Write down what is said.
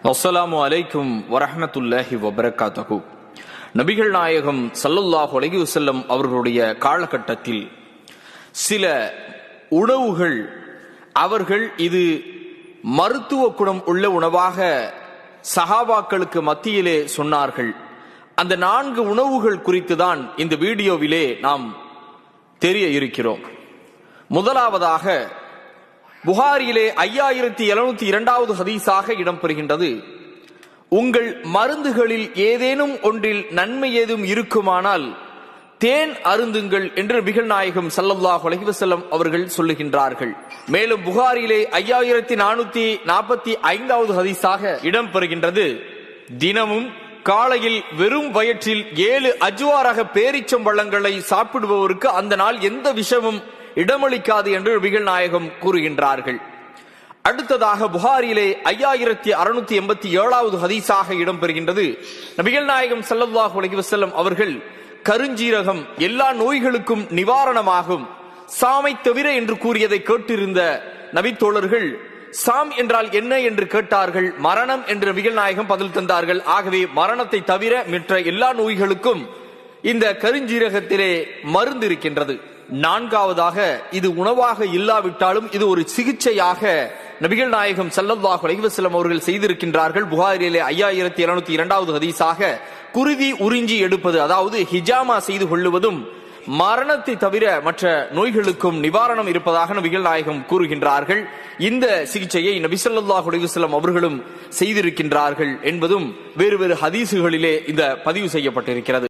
அஸ்ஸலாமு அலைக்கும் வரஹ்மத்துல்லாஹி வபரகாத்துஹு. நபிகள் நாயகம் ஸல்லல்லாஹு அலைஹி வஸல்லம் அவர்களுடைய காலகட்டத்தில் சில உணவுகள் அவர்கள் இது மருத்துவ குணம் உள்ள உணவாக சஹாபாக்களுக்கு மத்தியிலே சொன்னார்கள். அந்த 4 உணவுகள் குறித்து தான் இந்த வீடியோவிலே நாம் தெரிய இருக்கிறோம். முதலாவதாக புகாரியிலே 5702வது ஹதீஸாக இடம்பெறுகின்றது. உங்கள் மருந்துகளில் ஏதேனும் ஒன்றில் நன்மை ஏதும் இருக்குமானால் தேன் அருந்துங்கள் என்று நபிகள் நாயகம் ஸல்லல்லாஹு அலைஹி வஸல்லம் அவர்கள் சொல்லுகின்றார்கள். மேலும் புகாரியிலே 5445வது ஹதீஸாக இடம்பெறுகின்றது. தினமும் காலையில் வெறும் வயிற்றில் 7 அஜ்வாரக பேரிச்சம் பழங்களை சாப்பிடுபவருக்கு அந்த நாள் எந்த விஷமும் இடமளிக்காது என்று நபிகள் நாயகம் கூறுகின்றார்கள். அடுத்ததாக புகாரியிலே 5687வது ஹதீஸாக இடம்பெறுகின்றது. நபிகள் நாயகம் ஸல்லல்லாஹு அலைஹி வஸல்லம் அவர்கள் கருஞ்சீரகம் எல்லா நோய்களுக்கும் நிவாரணமாகும், சாமை தவிர என்று கூறியதை கேட்டிருந்த நபித்தோழர்கள் சாம் என்றால் என்ன என்று கேட்டார்கள். மரணம் என்று நபிகள் நாயகம் பதில் தந்தார்கள். ஆகவே மரணத்தை தவிர மற்ற எல்லா நோய்களுக்கும் இந்த கருஞ்சீரகத்திலே மருந்து இருக்கின்றது. 4வதாக இது உணவாக இல்லாவிட்டாலும் இது ஒரு சிகிச்சையாக நபிகள் நாயகம் ஸல்லல்லாஹு அலைஹி வஸல்லம் அவர்கள் செய்திருக்கின்றார்கள். புகாரியிலே 5702வது ஹதீஸாக குருதி உறிஞ்சி எடுப்பது, அதாவது ஹிஜாமா செய்து கொள்ளுவதும் மரணத்தை தவிர மற்ற நோய்களுக்கும் நிவாரணம் இருப்பதாக நபிகள் நாயகம் கூறுகின்றார்கள். இந்த சிகிச்சையை நபி ஸல்லல்லாஹு அலைஹி வஸல்லம் அவர்களும் செய்திருக்கின்றார்கள் என்பதும் வேறு வேறு ஹதீசுகளிலே இந்த பதிவு செய்யப்பட்டிருக்கிறது.